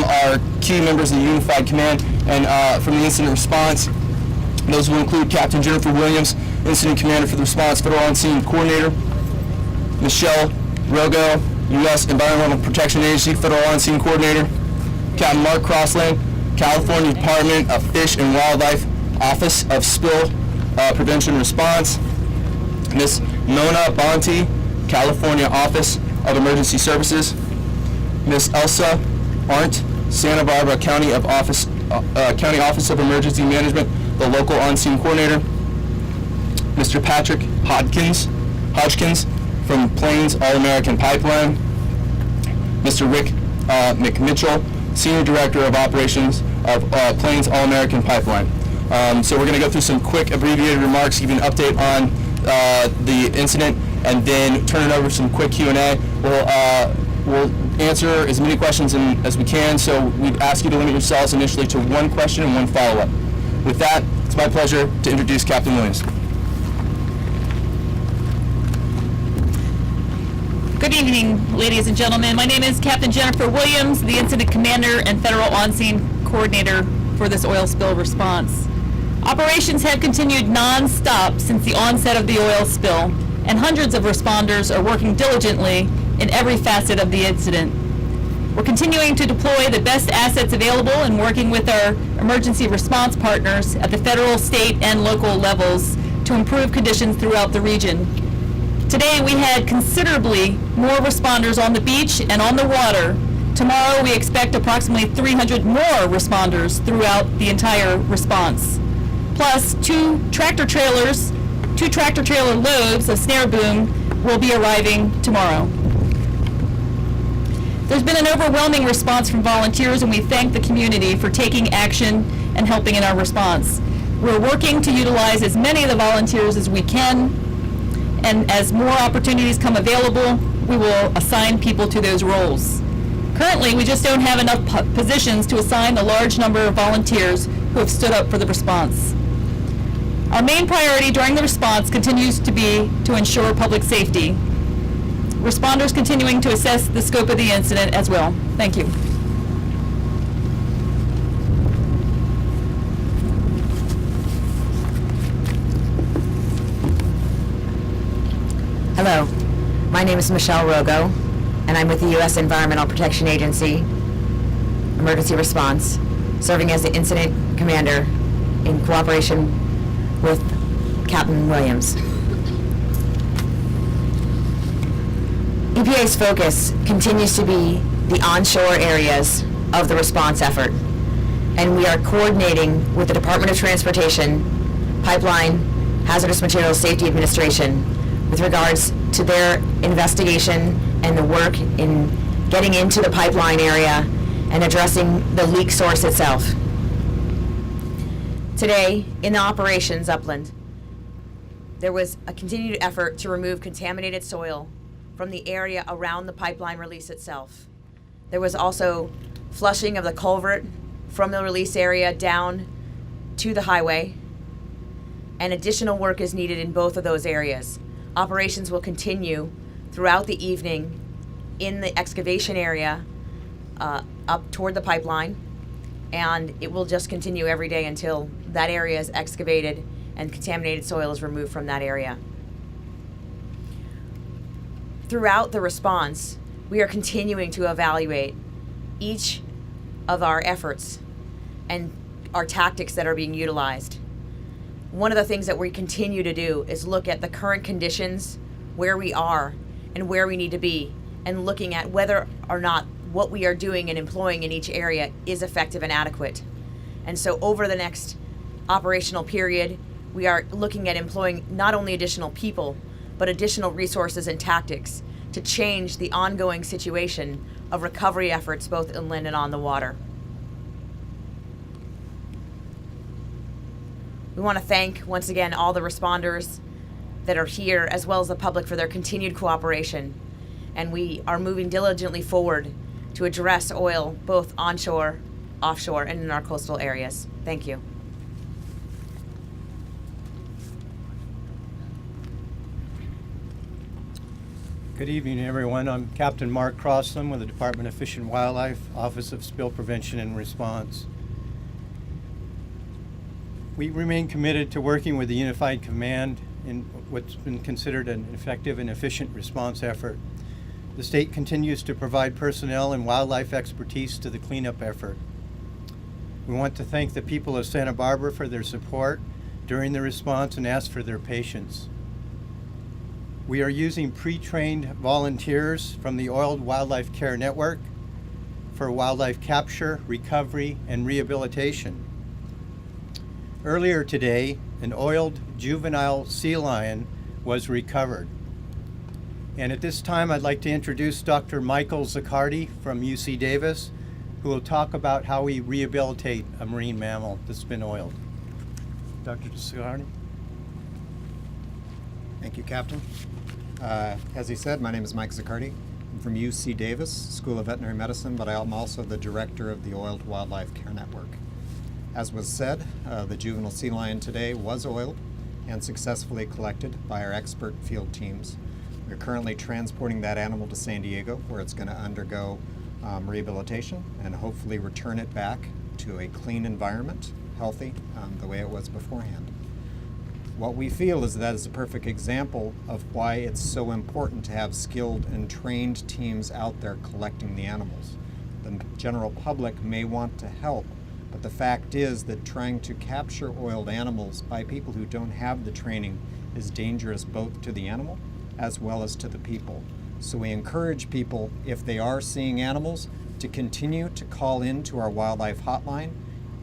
are key members of the Unified Command and from the incident response. Those will include Captain Jennifer Williams, Incident Commander for the Response Federal On-Scene Coordinator, Michelle Rogo, U.S. Environmental Protection Agency Federal On-Scene Coordinator, Captain Mark Crossland, California Department of Fish and Wildlife Office of Spill Prevention Response, Ms. Mona Bonte, California Office of Emergency Services, Ms. Elsa Arndt, Santa Barbara County Office of Emergency Management, the local on-scene coordinator, Mr. Patrick Hodgkins from Plains All-American Pipeline, Mr. Rick McMitchell, Senior Director of Operations of Plains All-American Pipeline. So we're going to go through some quick abbreviated remarks, give you an update on the incident, and then turn it over to some quick Q&A. We'll answer as many questions as we can, so we'd ask you to limit yourselves initially to one question and one follow-up. With that, it's my pleasure to introduce Captain Williams. Good evening, ladies and gentlemen. My name is Captain Jennifer Williams, the Incident Commander and Federal On-Scene Coordinator for this oil spill response. Operations have continued non-stop since the onset of the oil spill, and hundreds of responders are working diligently in every facet of the incident. We're continuing to deploy the best assets available and working with our emergency response partners at the federal, state, and local levels to improve conditions throughout the region. Today we had considerably more responders on the beach and on the water. Tomorrow we expect approximately 300 more responders throughout the entire response. Plus two tractor trailer loads of snare boom will be arriving tomorrow. There's been an overwhelming response from volunteers, and we thank the community for taking action and helping in our response. We're working to utilize as many of the volunteers as we can, and as more opportunities come available, we will assign people to those roles. Currently, we just don't have enough positions to assign the large number of volunteers who have stood up for the response. Our main priority during the response continues to be to ensure public safety. Responders continuing to assess the scope of the incident as well. Thank you. Hello, my name is Michelle Rogo, and I'm with the U.S. Environmental Protection Agency Emergency Response, serving as the Incident Commander in cooperation with Captain Williams. EPA's focus continues to be the onshore areas of the response effort, and we are coordinating with the Department of Transportation, Pipeline, Hazardous Materials Safety Administration with regards to their investigation and the work in getting into the pipeline area and addressing the leak source itself. Today, in the operations upland, there was a continued effort to remove contaminated soil from the area around the pipeline release itself. There was also flushing of the culvert from the release area down to the highway, and additional work is needed in both of those areas. Operations will continue throughout the evening in the excavation area up toward the pipeline, and it will just continue every day until that area is excavated and contaminated soil is removed from that area. Throughout the response, we are continuing to evaluate each of our efforts and our tactics that are being utilized. One of the things that we continue to do is look at the current conditions, where we are and where we need to be, and looking at whether or not what we are doing and employing in each area is effective and adequate. And so over the next operational period, we are looking at employing not only additional people, but additional resources and tactics to change the ongoing situation of recovery efforts both inland and on the water. We want to thank, once again, all the responders that are here, as well as the public, for their continued cooperation. And we are moving diligently forward to address oil both onshore, offshore, and in our coastal areas. Thank you. Good evening, everyone. I'm Captain Mark Crossland with the Department of Fish and Wildlife, Office of Spill Prevention and Response. We remain committed to working with the Unified Command in what's been considered an effective and efficient response effort. The state continues to provide personnel and wildlife expertise to the cleanup effort. We want to thank the people of Santa Barbara for their support during the response and ask for their patience. We are using pre-trained volunteers from the Oiled Wildlife Care Network for wildlife capture, recovery, and rehabilitation. Earlier today, an oiled juvenile sea lion was recovered. And at this time, I'd like to introduce Dr. Michael Zaccardi from UC Davis, who will talk about how we rehabilitate a marine mammal that's been oiled. Dr. Zaccardi? Thank you, Captain. As he said, my name is Mike Zaccardi. I'm from UC Davis School of Veterinary Medicine, but I am also the director of the Oiled Wildlife Care Network. As was said, the juvenile sea lion today was oiled and successfully collected by our expert field teams. We're currently transporting that animal to San Diego, where it's going to undergo rehabilitation and hopefully return it back to a clean environment, healthy, the way it was beforehand. What we feel is that is a perfect example of why it's so important to have skilled and trained teams out there collecting the animals. The general public may want to help, but the fact is that trying to capture oiled animals by people who don't have the training is dangerous both to the animal as well as to the people. So we encourage people, if they are seeing animals, to continue to call in to our wildlife hotline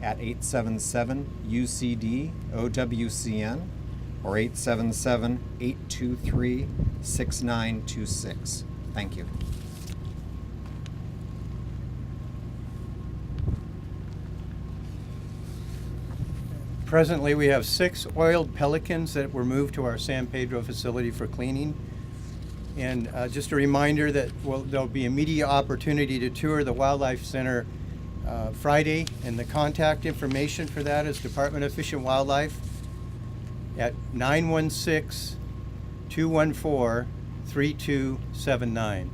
at 877-UCD-OWCN or 877-823-6926. Thank you. Presently, we have 6 oiled pelicans that were moved to our San Pedro facility for cleaning. And just a reminder that there'll be a media opportunity to tour the Wildlife Center Friday, and the contact information for that is Department of Fish and Wildlife at 916-214-3279.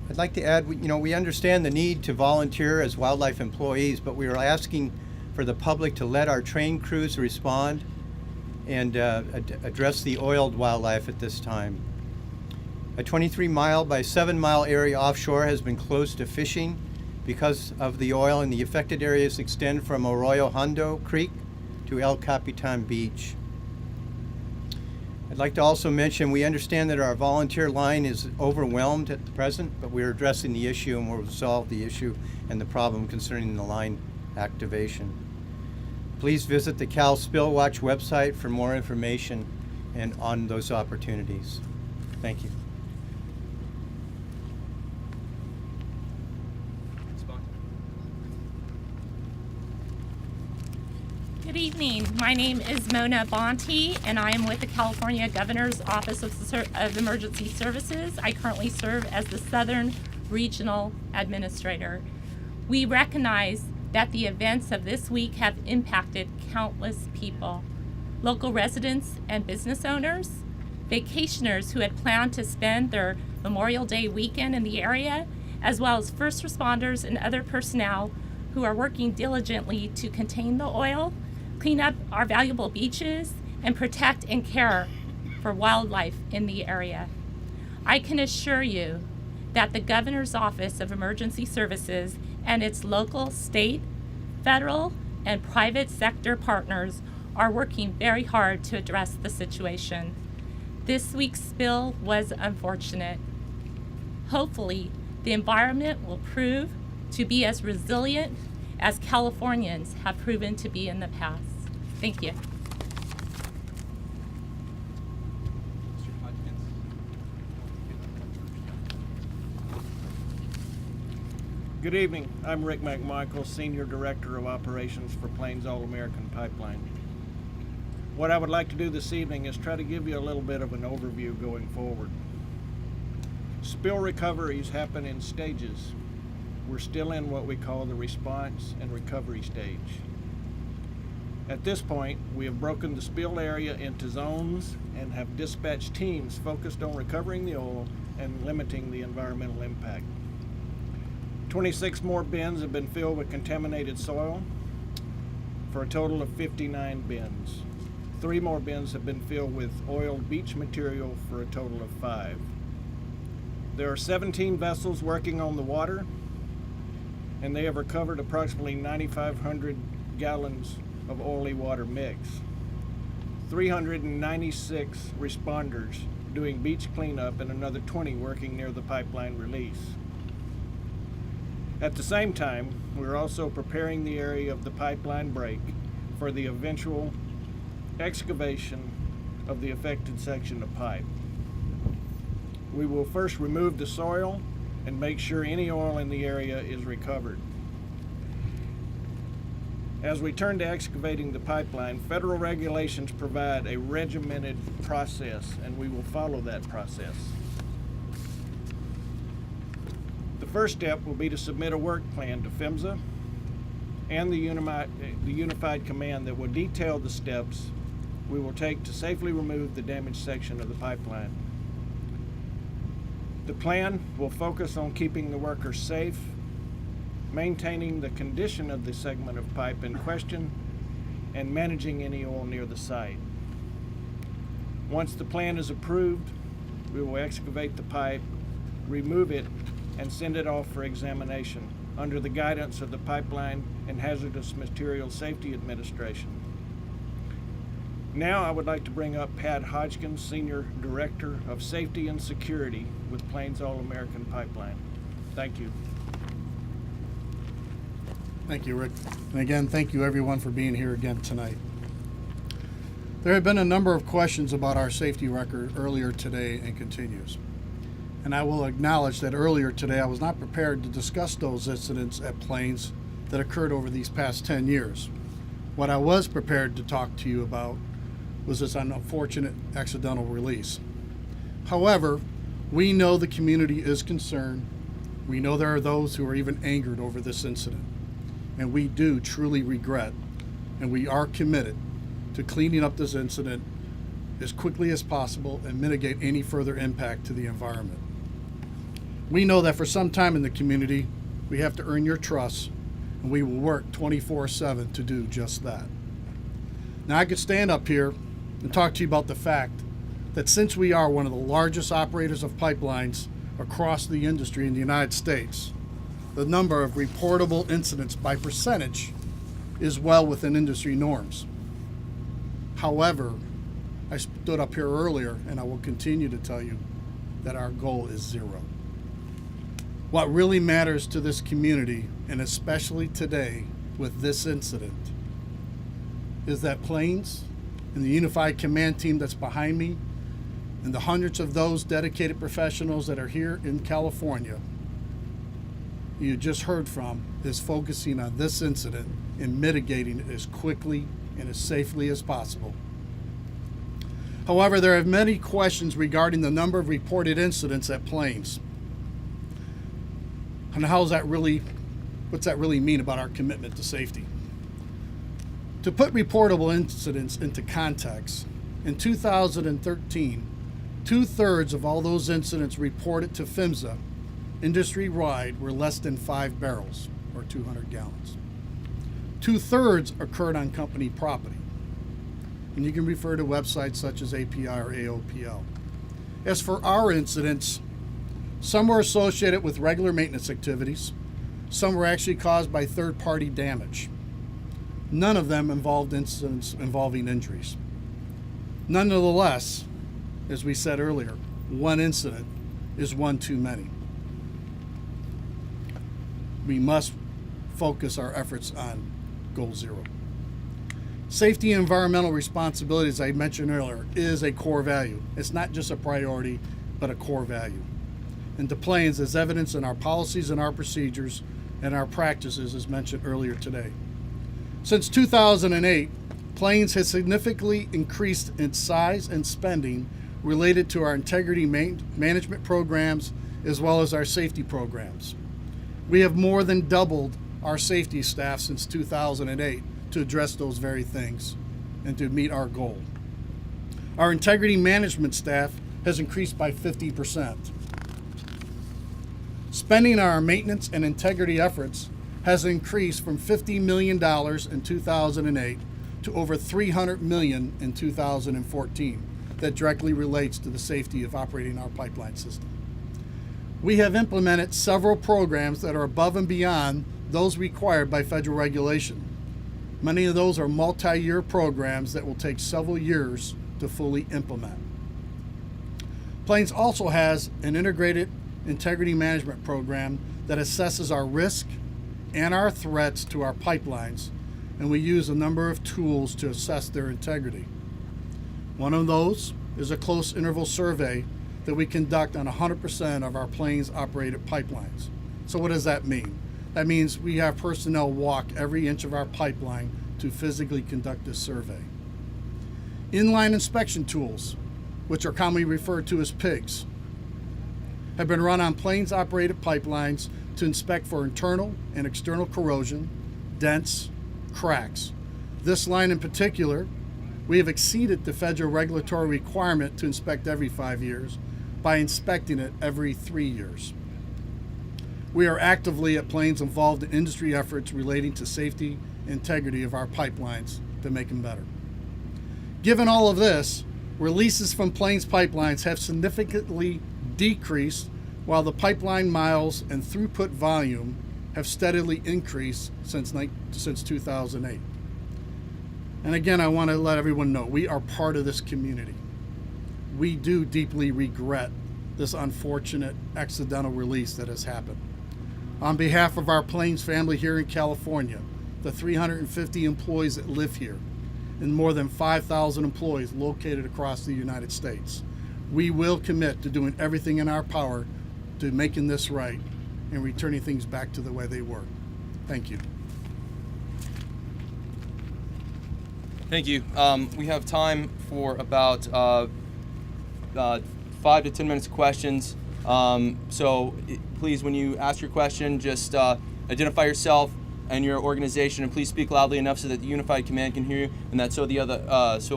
I'd like to add, we understand the need to volunteer as wildlife employees, but we are asking for the public to let our trained crews respond and address the oiled wildlife at this time. A 23-mile by 7-mile area offshore has been closed to fishing because of the oil, and the affected areas extend from Arroyo Hondo Creek to El Capitan Beach. I'd like to also mention we understand that our volunteer line is overwhelmed at the present, but we're addressing the issue and we'll resolve the issue and the problem concerning the line activation. Please visit the Cal Spill Watch website for more information and on those opportunities. Thank you. Good evening. My name is Mona Bonte, and I am with the California Governor's Office of Emergency Services. I currently serve as the Southern Regional Administrator. We recognize that the events of this week have impacted countless people, local residents and business owners, vacationers who had planned to spend their Memorial Day weekend in the area, as well as first responders and other personnel who are working diligently to contain the oil, clean up our valuable beaches, and protect and care for wildlife in the area. I can assure you that the Governor's Office of Emergency Services and its local, state, federal, and private sector partners are working very hard to address the situation. This week's spill was unfortunate. Hopefully, the environment will prove to be as resilient as Californians have proven to be in the past. Thank you. Good evening. I'm Rick McMichael, Senior Director of Operations for Plains All-American Pipeline. What I would like to do this evening is try to give you a little bit of an overview going forward. Spill recoveries happen in stages. We're still in what we call the response and recovery stage. At this point, we have broken the spill area into zones and have dispatched teams focused on recovering the oil and limiting the environmental impact. 26 more bins have been filled with contaminated soil for a total of 59 bins. 3 more bins have been filled with oiled beach material for a total of 5. There are 17 vessels working on the water, and they have recovered approximately 9,500 gallons of oily water mix. 396 responders doing beach cleanup and another 20 working near the pipeline release. At the same time, we're also preparing the area of the pipeline break for the eventual excavation of the affected section of pipe. We will first remove the soil and make sure any oil in the area is recovered. As we turn to excavating the pipeline, federal regulations provide a regimented process, and we will follow that process. The first step will be to submit a work plan to PHMSA and the Unified Command that will detail the steps we will take to safely remove the damaged section of the pipeline. The plan will focus on keeping the workers safe, maintaining the condition of the segment of pipe in question, and managing any oil near the site. Once the plan is approved, we will excavate the pipe, remove it, and send it off for examination under the guidance of the Pipeline and Hazardous Materials Safety Administration. Now I would like to bring up Pat Hodgkins, Senior Director of Safety and Security with Plains All-American Pipeline. Thank you. Thank you, Rick. And again, thank you everyone for being here again tonight. There have been a number of questions about our safety record earlier today and continues. And I will acknowledge that earlier today I was not prepared to discuss those incidents at Plains that occurred over these past 10 years. What I was prepared to talk to you about was this unfortunate accidental release. However, we know the community is concerned. We know there are those who are even angered over this incident. And we do truly regret, and we are committed to cleaning up this incident as quickly as possible and mitigate any further impact to the environment. We know that for some time in the community, we have to earn your trust, and we will work 24/7 to do just that. Now, I could stand up here and talk to you about the fact that since we are one of the largest operators of pipelines across the industry in the United States, the number of reportable incidents by percentage is well within industry norms. However, I stood up here earlier and I will continue to tell you that our goal is 0. What really matters to this community, and especially today with this incident, is that Plains and the Unified Command team that's behind me and the hundreds of those dedicated professionals that are here in California you just heard from is focusing on this incident and mitigating it as quickly and as safely as possible. However, there are many questions regarding the number of reported incidents at Plains. And what's that really mean about our commitment to safety? To put reportable incidents into context, in 2013, 2/3 of all those incidents reported to PHMSA industry-wide were less than 5 barrels, or 200 gallons. 2/3 occurred on company property. And you can refer to websites such as API or AOPL. As for our incidents, some were associated with regular maintenance activities. Some were actually caused by third-party damage. None of them involved incidents involving injuries. Nonetheless, as we said earlier, one incident is one too many. We must focus our efforts on goal 0. Safety and environmental responsibility, as I mentioned earlier, is a core value. It's not just a priority, but a core value. And to Plains, as evidence in our policies and our procedures and our practices, as mentioned earlier today. Since 2008, Plains has significantly increased its size and spending related to our integrity management programs as well as our safety programs. We have more than doubled our safety staff since 2008 to address those very things and to meet our goal. Our integrity management staff has increased by 50%. Spending on our maintenance and integrity efforts has increased from $50 million in 2008 to over $300 million in 2014. That directly relates to the safety of operating our pipeline system. We have implemented several programs that are above and beyond those required by federal regulation. Many of those are multi-year programs that will take several years to fully implement. Plains also has an integrated integrity management program that assesses our risk and our threats to our pipelines, and we use a number of tools to assess their integrity. One of those is a close interval survey that we conduct on 100% of our Plains operated pipelines. So what does that mean? That means we have personnel walk every inch of our pipeline to physically conduct this survey. Inline inspection tools, which are commonly referred to as PIGs, have been run on Plains operated pipelines to inspect for internal and external corrosion, dents, cracks. This line in particular, we have exceeded the federal regulatory requirement to inspect every 5 years by inspecting it every 3 years. We are actively at Plains involved in industry efforts relating to safety and integrity of our pipelines to make them better. Given all of this, releases from Plains pipelines have significantly decreased, while the pipeline miles and throughput volume have steadily increased since 2008. And again, I want to let everyone know we are part of this community. We do deeply regret this unfortunate accidental release that has happened. On behalf of our Plains family here in California, the 350 employees that live here, and more than 5,000 employees located across the United States, we will commit to doing everything in our power to making this right and returning things back to the way they were. Thank you. Thank you. We have time for about 5 to 10 minutes of questions. Please, when you ask your question, just identify yourself and your organization, and please speak loudly enough so that the Unified Command can hear you, and that so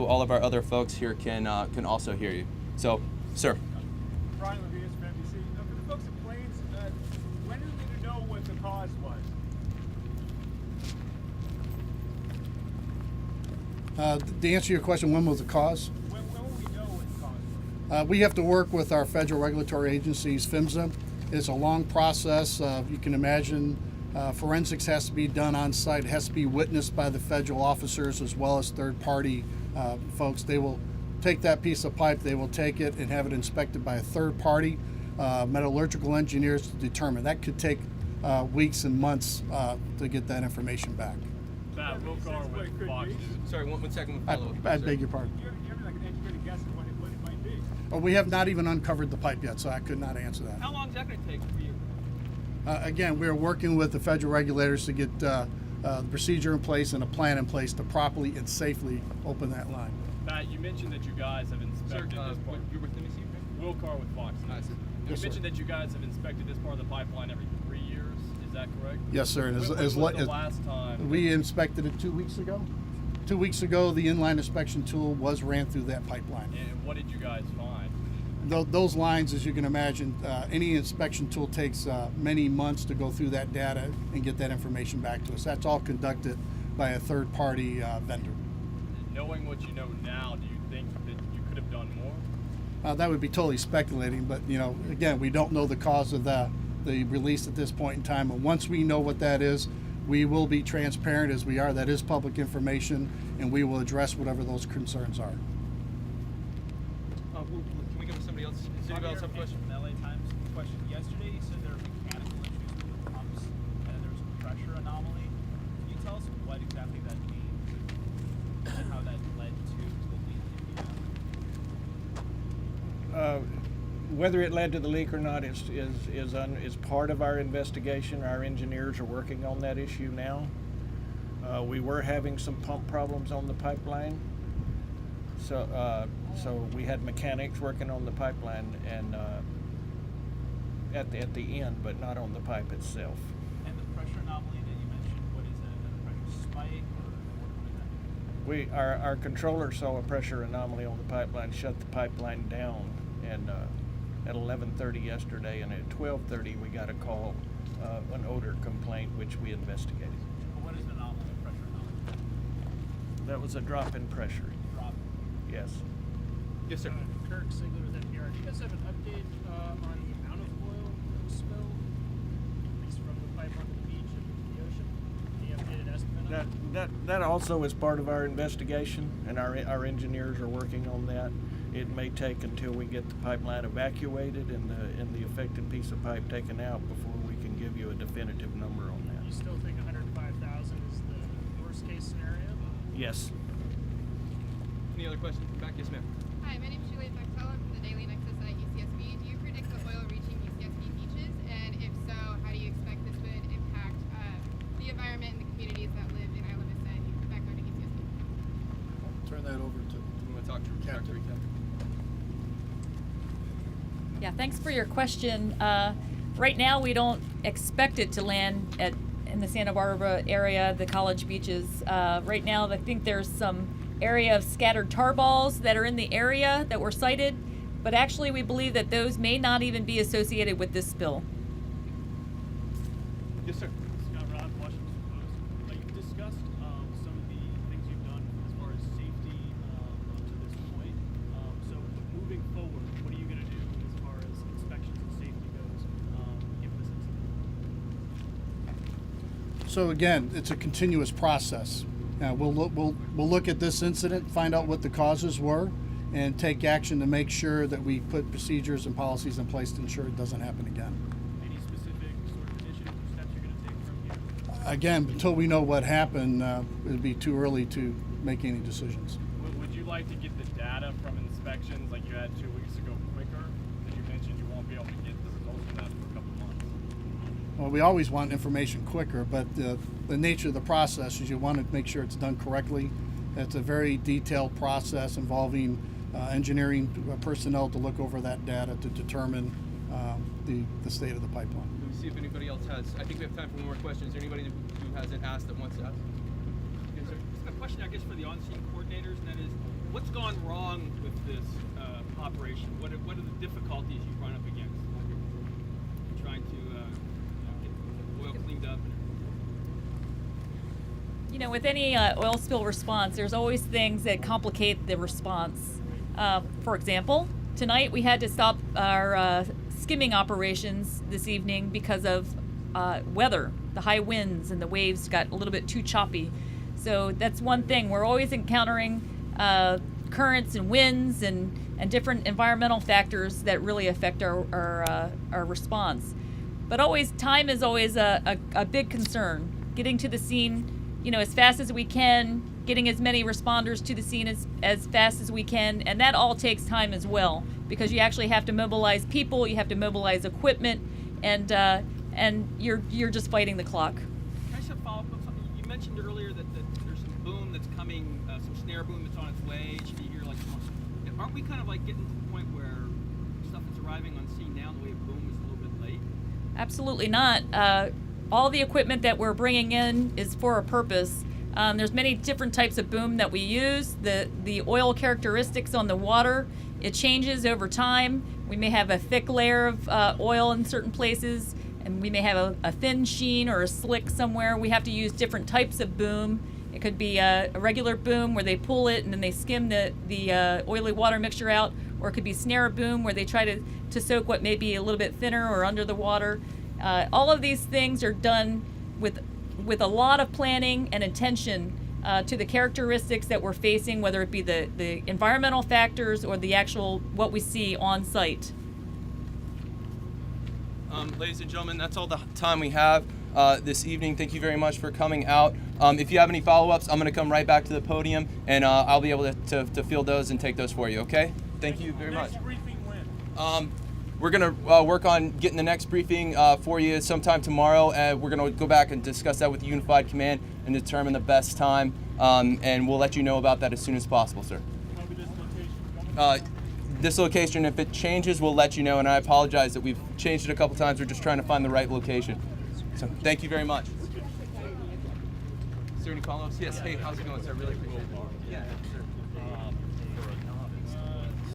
all of our other folks here can also hear you. So, sir. Brian Levias from NBC. For the folks at Plains, when did we know what the cause was? To answer your question, when was the cause? When will we know what the cause was? We have to work with our federal regulatory agencies, PHMSA. It's a long process. You can imagine forensics has to be done on site. It has to be witnessed by the federal officers as well as third-party folks. They will take that piece of pipe, they will take it and have it inspected by a third-party metallurgical engineers to determine. That could take weeks and months to get that information back. That will car with Fox News. Sorry, one second. I beg your pardon. You have like an educated guess at what it might be. We have not even uncovered the pipe yet, so I could not answer that. How long is that going to take for you? Again, we're working with the federal regulators to get the procedure in place and a plan in place to properly and safely open that line. Matt, you mentioned that you guys have inspected this part. You're with NBC? Will Carr with Fox News. You Yes, mentioned that you guys have inspected this part of the pipeline every 3 years. Is that correct? Yes, sir. And When was the last time? we inspected it 2 weeks ago. 2 weeks ago, the inline inspection tool was ran through that pipeline. And what did you guys find? Those lines, as you can imagine, any inspection tool takes many months to go through that data and get that information back to us. That's all conducted by a third-party vendor. Knowing what you know now, do you think that you could have done more? That would be totally speculating, but again, we don't know the cause of the release at this point in time. And once we know what that is, we will be transparent as we are. That is public information, and we will address whatever those concerns are. Can we go to somebody else? Does anybody else have a question? From LA Times question yesterday, you said there are mechanical issues with the pumps and there was a pressure anomaly. Can you tell us what exactly that means and how that led to the leak in the Whether it led to the leak or not is part of our investigation. Our engineers are working on that issue now. We were having some pump problems on the pipeline, so we had mechanics working on the pipeline and at the end, but not on the pipe itself. And the pressure anomaly that you mentioned, what is that? Is that a pressure spike or what Our controller saw a pressure anomaly on the pipeline, shut the pipeline down, and at 11:30 yesterday, and at 12:30 we got a call, an odor complaint, which we investigated. But what is the anomaly, pressure anomaly? That was a drop in pressure. Drop. Yes. Yes, sir. Kirk Sigler with NPR. Do you guys have an update on the amount of oil that was spilled, at least from the pipe onto the beach and the ocean? Any updated estimate on that? That also is part of our investigation, and our engineers are working on that. It may take until we get the pipeline evacuated and the affected piece of pipe taken out before we can give you a definitive number on that. You still think 105,000 is the worst case scenario? Yes. Any other questions from back? Yes, ma'am. Hi, my name is Juliet Bechtel. I'm from the Daily Nexus at UCSB. Do you predict the oil reaching UCSB beaches? And if so, how do you expect this would impact the environment and the communities that live in Isla Vista and backyard to UCSB? Turn that over to You want to talk to Dr. Rita? Yeah, thanks for your question. Right now, we don't expect it to land in the Santa Barbara area, the college beaches. Right now, I think there's some area of scattered tar balls that are in the area that were cited, but actually we believe that those may not even be associated with this spill. Yes, sir. Scott Robb, Washington Post. You've discussed some of the things you've done as far as safety up to this point. So moving forward, what are you going to do as far as inspections and safety goes, given this incident? So again, it's a continuous process. We'll look at this incident, find out what the causes were, and take action to make sure that we put procedures and policies in place to ensure it doesn't happen again. Any specific sort of initiatives or steps you're going to take from here? Again, until we know what happened, it'd be too early to make any decisions. Would you like to get the data from inspections like you had 2 weeks ago quicker? Because you mentioned you won't be able to get the results from that for a couple months. Well, we always want information quicker, but the nature of the process is you want to make sure it's done correctly. It's a very detailed process involving engineering personnel to look over that data to determine the state of the pipeline. Let me see if anybody else has. I think we have time for one more question. Is there anybody who hasn't asked that wants to ask? Yes, sir. A question, I guess, for the on-scene coordinators, and that is, what's gone wrong with this operation? What are the difficulties you run up against in trying to get the oil cleaned up? You know, with any oil spill response, there's always things that complicate the response. For example, tonight we had to stop our skimming operations this evening because of weather. The high winds and the waves got a little bit too choppy. So that's one thing. We're always encountering currents and winds and different environmental factors that really affect our response. But time is always a big concern. Getting to the scene, as fast as we can, getting as many responders to the scene as fast as we can, and that all takes time as well, because you actually have to mobilize people, you have to mobilize equipment, and you're just fighting the clock. Can I just follow up on something? You mentioned earlier that there's some boom that's coming, some snare boom that's on its way. It should be here aren't we kind of like getting to the point where stuff that's arriving on scene now, the way of boom is a little bit late? Absolutely not. All the equipment that we're bringing in is for a purpose. There's many different types of boom that we use. The oil characteristics on the water, it changes over time. We may have a thick layer of oil in certain places, and we may have a thin sheen or a slick somewhere. We have to use different types of boom. It could be a regular boom where they pull it and then they skim the oily water mixture out, or it could be snare boom where they try to soak what may be a little bit thinner or under the water. All of these things are done with a lot of planning and attention to the characteristics that we're facing, whether it be the environmental factors or the actual what we see on site. Ladies and gentlemen, that's all the time we have this evening. Thank you very much for coming out. If you have any follow-ups, I'm going to come right back to the podium, and I'll be able to field those and take those for you, okay? Thank you very much. Next briefing when? We're going to work on getting the next briefing for you sometime tomorrow. We're going to go back and discuss that with the Unified Command and determine the best time, and we'll let you know about that as soon as possible, sir. Dislocation, if it changes, we'll let you know, and I apologize that we've changed it a couple times. We're just trying to find the right location. So thank you very much. Is there any follow-ups? Yes. Hey, how's it going, sir? Really appreciate it. Yeah.